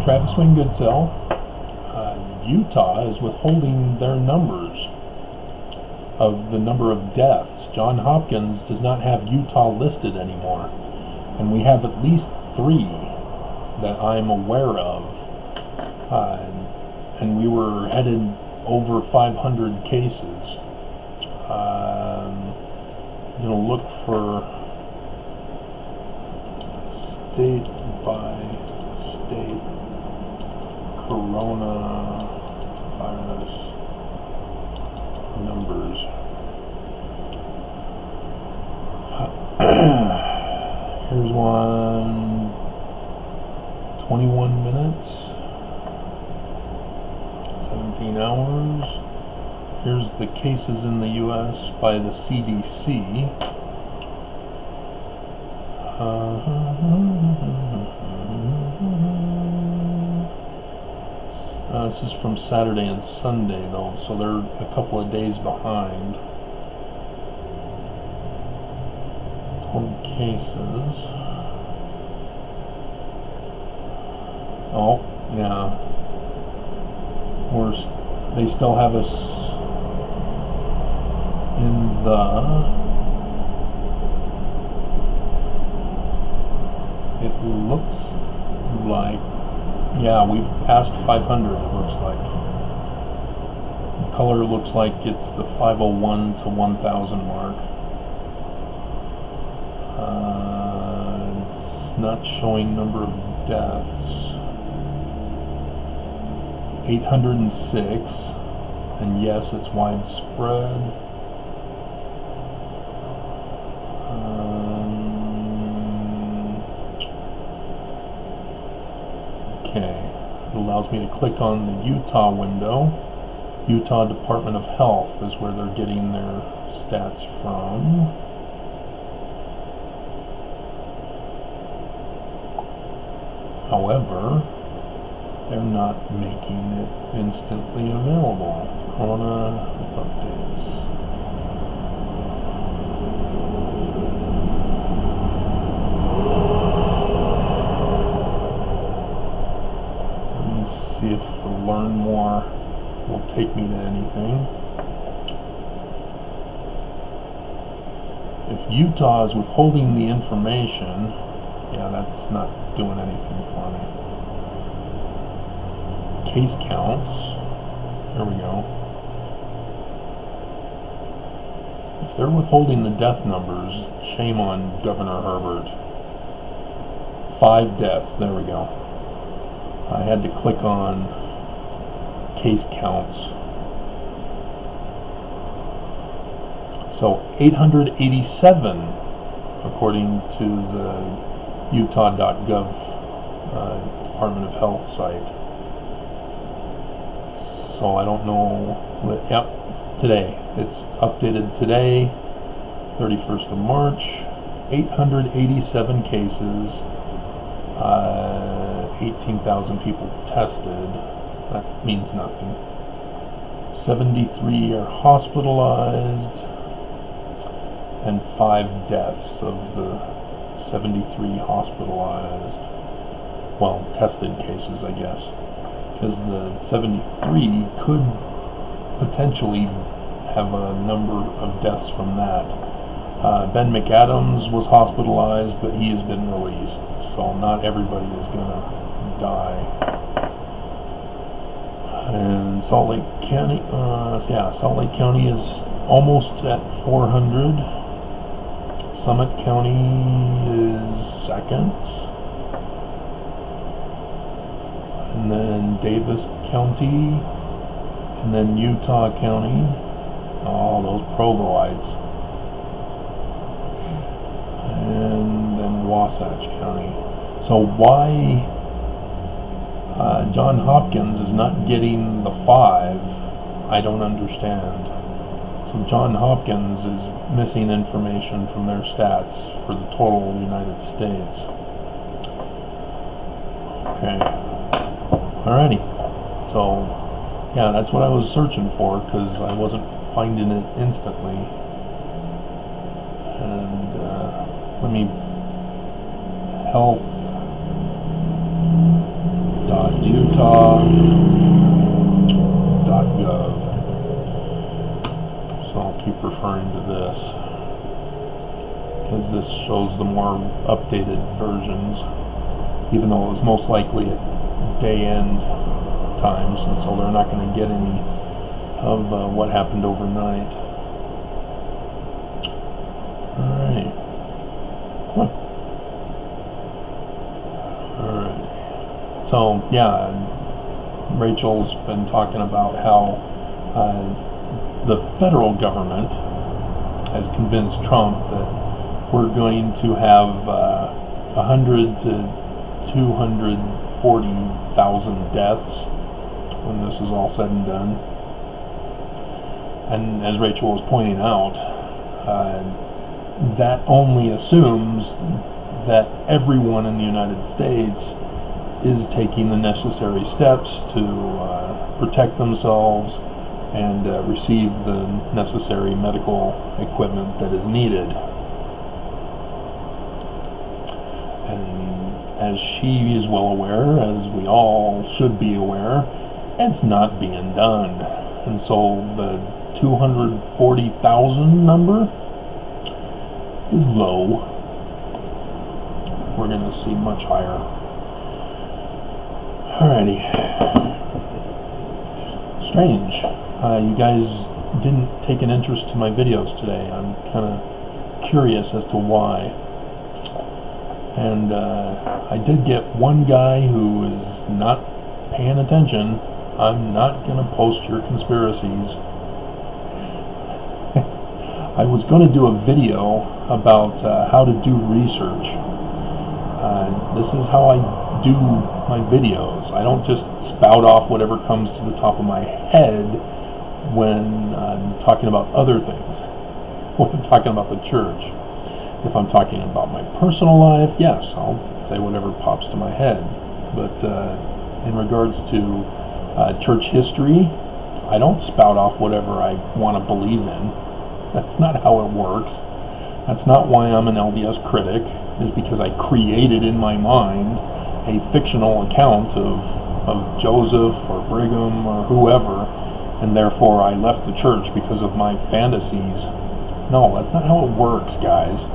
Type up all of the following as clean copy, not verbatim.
Travis Wayne Goodsell. Utah is withholding their numbers of the number of deaths. Johns Hopkins does not have Utah listed anymore, and we have at least 3 that I'm aware of, and we were headed over 500 cases. I'm going to look for state by state coronavirus numbers. Here's one, 21 minutes, 17 hours. Here's the cases in the U.S. by the CDC. This is from Saturday and Sunday, though, so they're a couple of days behind. Total cases. Oh, yeah. They still have us in the... It looks like... Yeah, we've passed 500, it looks like. The color looks like it's the 501 to 1,000 mark. It's not showing number of deaths. 806, and yes, it's widespread. Okay, it allows me to click on the Utah window. Utah Department of Health is where they're getting their stats from. However, they're not making it instantly available. Corona updates. See if the learn more will take me to anything. If Utah is withholding the information, yeah, that's not doing anything for me. Case counts. Here we go. If they're withholding the death numbers, shame on Governor Herbert. 5 deaths. There we go. I had to click on case counts. So 887 according to the utah.gov Department of Health site. So I don't know. Yep, today. It's updated today, 31st of March. 887 cases. 18,000 people tested. That means nothing. 73 are hospitalized, and 5 deaths of the 73 hospitalized. Well, tested cases, I guess. Because the 73 could potentially have a number of deaths from that. Ben McAdams was hospitalized, but he has been released, so not everybody is going to die. And Salt Lake County, Salt Lake County is almost at 400. Summit County is second. And then Davis County, and then Utah County. Oh, those Provoites. And then Wasatch County. So why Johns Hopkins is not getting the 5, I don't understand. So Johns Hopkins is missing information from their stats for the total United States. Okay. Alrighty. So, yeah, that's what I was searching for, because I wasn't finding it instantly. And health.utah.gov. Utah.gov. So I'll keep referring to this because this shows the more updated versions, even though it was most likely at day end times, and so they're not going to get any of what happened overnight. Alright. Alright. So, yeah, Rachel's been talking about how the federal government has convinced Trump that we're going to have 100 to 240,000 deaths when this is all said and done. And as Rachel was pointing out, that only assumes that everyone in the United States is taking the necessary steps to protect themselves and receive the necessary medical equipment that is needed. And as she is well aware, as we all should be aware, it's not being done. And so the 240,000 number is low. We're going to see much higher. Alrighty. Strange. You guys didn't take an interest to my videos today. I'm kind of curious as to why. And I did get one guy who is not paying attention. I'm not going to post your conspiracies. I was going to do a video about how to do research. This is how I do my videos. I don't just spout off whatever comes to the top of my head when I'm talking about other things. When I'm talking about the church. If I'm talking about my personal life, yes, I'll say whatever pops to my head. But in regards to church history, I don't spout off whatever I want to believe in. That's not how it works. That's not why I'm an LDS critic, is because I created in my mind a fictional account of Joseph or Brigham or whoever, and therefore I left the church because of my fantasies. No, that's not how it works, guys.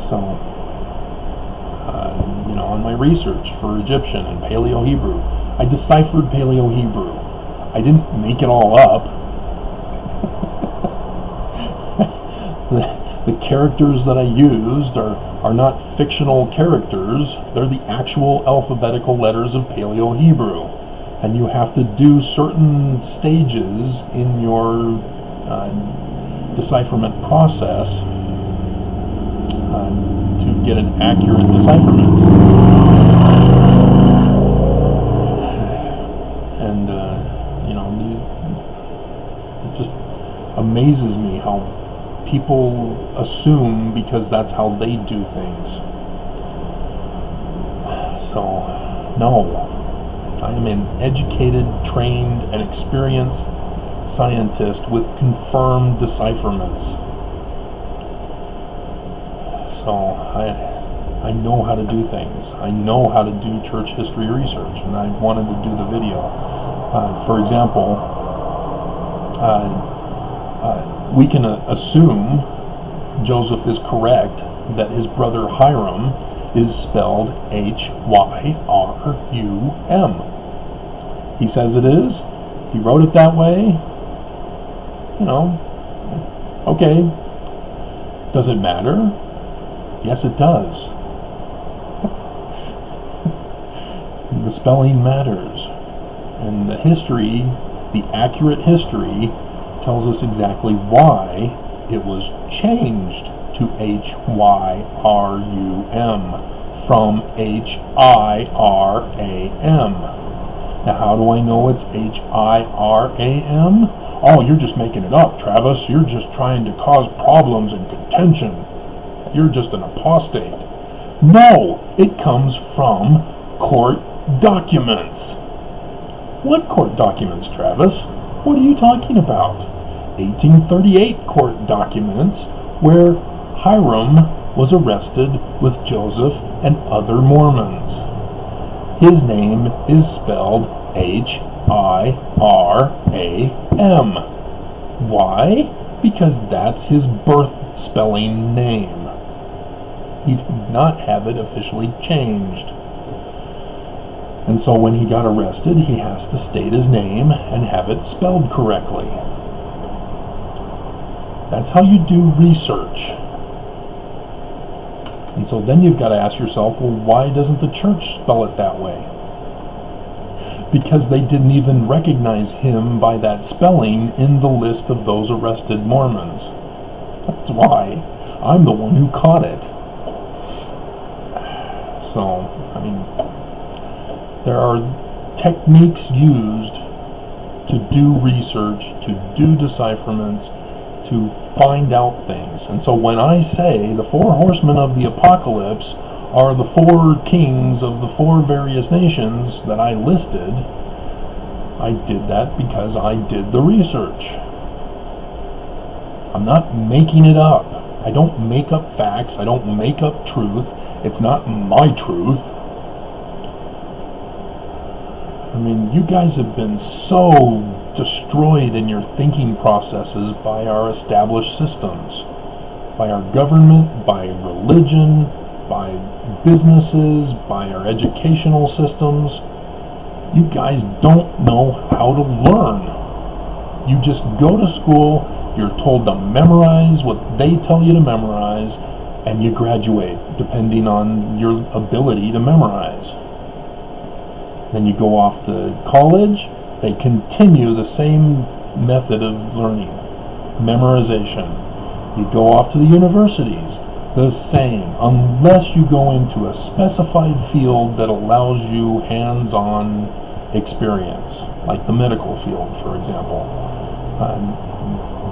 So, on my research for Egyptian and Paleo-Hebrew, I deciphered Paleo-Hebrew. I didn't make it all up. The characters that I used are not fictional characters. They're the actual alphabetical letters of Paleo-Hebrew. And you have to do certain stages in your decipherment process to get an accurate decipherment. And, it just amazes me how people assume because that's how they do things. So, no. I am an educated, trained, and experienced scientist with confirmed decipherments. So, I know how to do things. I know how to do church history research, and I wanted to do the video. For example, we can assume Joseph is correct that his brother Hiram is spelled Hyrum. He says it is. He wrote it that way. Okay. Does it matter? Yes, it does. The spelling matters. And the history, the accurate history, tells us exactly why it was changed to Hyrum from Hiram. Now, how do I know it's Hiram? Oh, you're just making it up, Travis. You're just trying to cause problems and contention. You're just an apostate. No, it comes from court documents. What court documents, Travis? What are you talking about? 1838 court documents where Hiram was arrested with Joseph and other Mormons. His name is spelled Hiram. Why? Because that's his birth spelling name. He did not have it officially changed. And so when he got arrested, he has to state his name and have it spelled correctly. That's how you do research. And so then you've got to ask yourself, well, why doesn't the church spell it that way? Because they didn't even recognize him by that spelling in the list of those arrested Mormons. That's why. I'm the one who caught it. So, I mean, there are techniques used to do research, to do decipherments, to find out things. And so when I say the 4 horsemen of the apocalypse are the 4 kings of the 4 various nations that I listed, I did that because I did the research. I'm not making it up. I don't make up facts. I don't make up truth. It's not my truth. I mean, you guys have been so destroyed in your thinking processes by our established systems, by our government, by religion, by businesses, by our educational systems. You guys don't know how to learn. You just go to school, you're told to memorize what they tell you to memorize, and you graduate depending on your ability to memorize. Then you go off to college, they continue the same method of learning, memorization. You go off to the universities, the same, unless you go into a specified field that allows you hands-on experience, like the medical field, for example.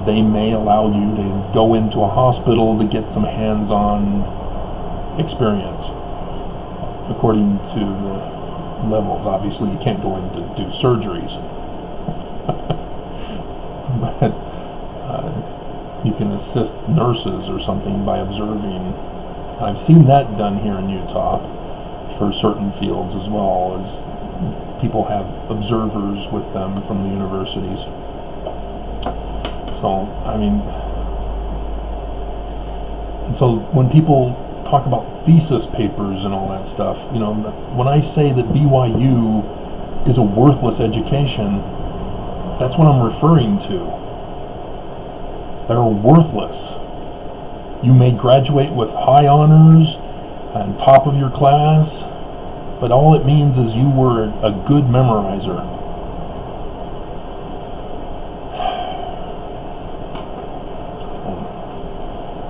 They may allow you to go into a hospital to get some hands-on experience, according to the levels. Obviously, you can't go in to do surgeries, but you can assist nurses or something by observing. I've seen that done here in Utah for certain fields as well, as people have observers with them from the universities. So, I mean, and so when people talk about thesis papers and all that stuff, you know, when I say that BYU is a worthless education, that's what I'm referring to. They're worthless. You may graduate with high honors and top of your class, but all it means is you were a good memorizer.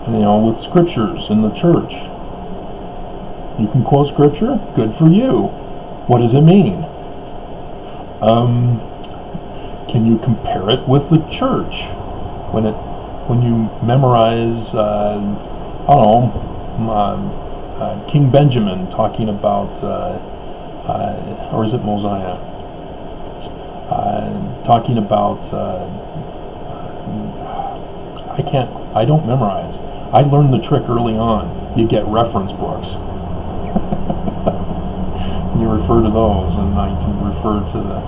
And, you know, with scriptures in the church, you can quote scripture, good for you. What does it mean? Can you compare it with the church? When you memorize, King Benjamin talking about, or is it Mosiah? Talking about, I don't memorize. I learned the trick early on. You get reference books. You refer to those, and I can refer to the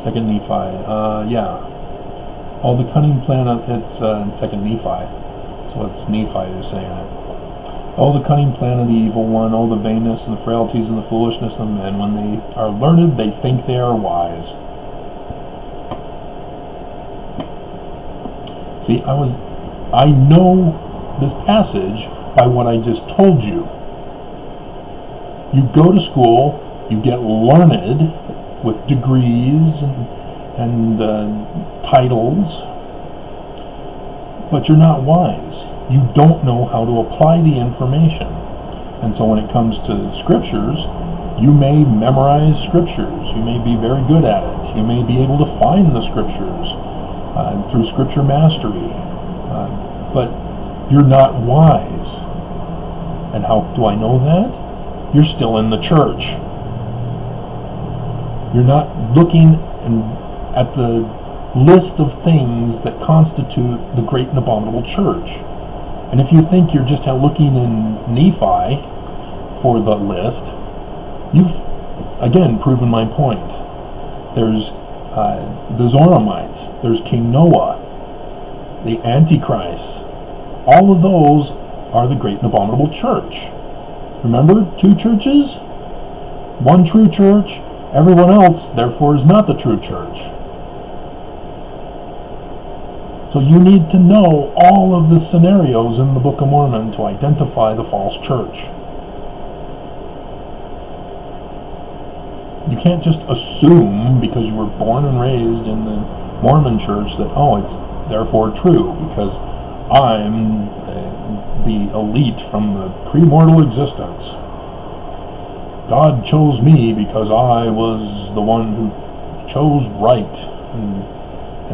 Second Nephi, the cunning plan of, it's Second Nephi, so it's Nephi who's saying it. Oh, the cunning plan of the evil one, oh, the vainness and the frailties and the foolishness of men. When they are learned, they think they are wise. See, I know this passage by what I just told you. You go to school, you get learned with degrees and titles, but you're not wise. You don't know how to apply the information. And so when it comes to scriptures, you may memorize scriptures. You may be very good at it. You may be able to find the scriptures through scripture mastery. But you're not wise. And how do I know that? You're still in the church. You're not looking at the list of things that constitute the great and abominable church. And if you think you're just looking in Nephi for the list, you've again proven my point. There's the Zoramites, there's King Noah, the Antichrist. All of those are the great and abominable church. Remember, 2 churches, 1 true church. Everyone else, therefore, is not the true church. So you need to know all of the scenarios in the Book of Mormon to identify the false church. You can't just assume because you were born and raised in the Mormon church that, it's therefore true because I'm the elite from the premortal existence. God chose me because I was the one who chose right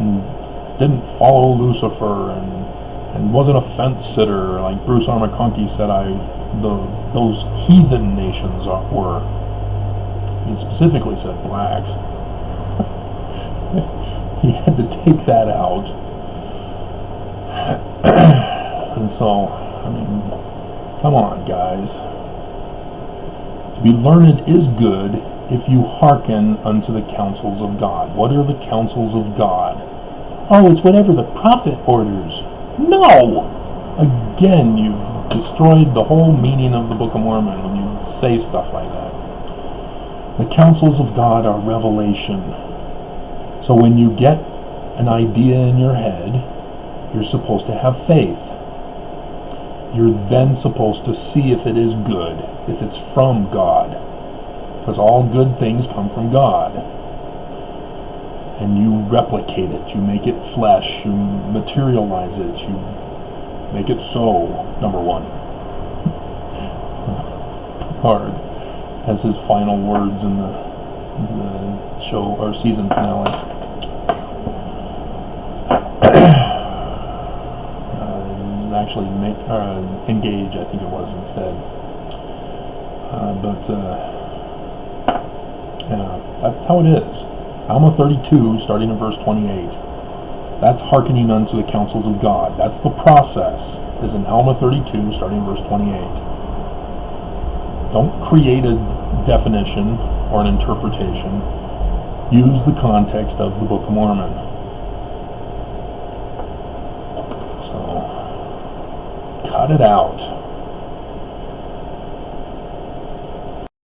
and didn't follow Lucifer and wasn't a fence sitter like Bruce R. McConkie said those heathen nations were. He specifically said blacks. He had to take that out. And so, come on, guys. To be learned is good if you hearken unto the counsels of God. What are the counsels of God? It's whatever the prophet orders. No! Again, you've destroyed the whole meaning of the Book of Mormon when you say stuff like that. The counsels of God are revelation. So when you get an idea in your head, you're supposed to have faith. You're then supposed to see if it is good, if it's from God. Because all good things come from God. And you replicate it, you make it flesh, you materialize it, you make it so, number 1. Picard has his final words in the show or season finale. Actually engage, I think it was instead. That's how it is. Alma 32, starting in verse 28. That's hearkening unto the counsels of God. That's the process, is in Alma 32, starting in verse 28. Don't create a definition or an interpretation. Use the context of the Book of Mormon. So, cut it out.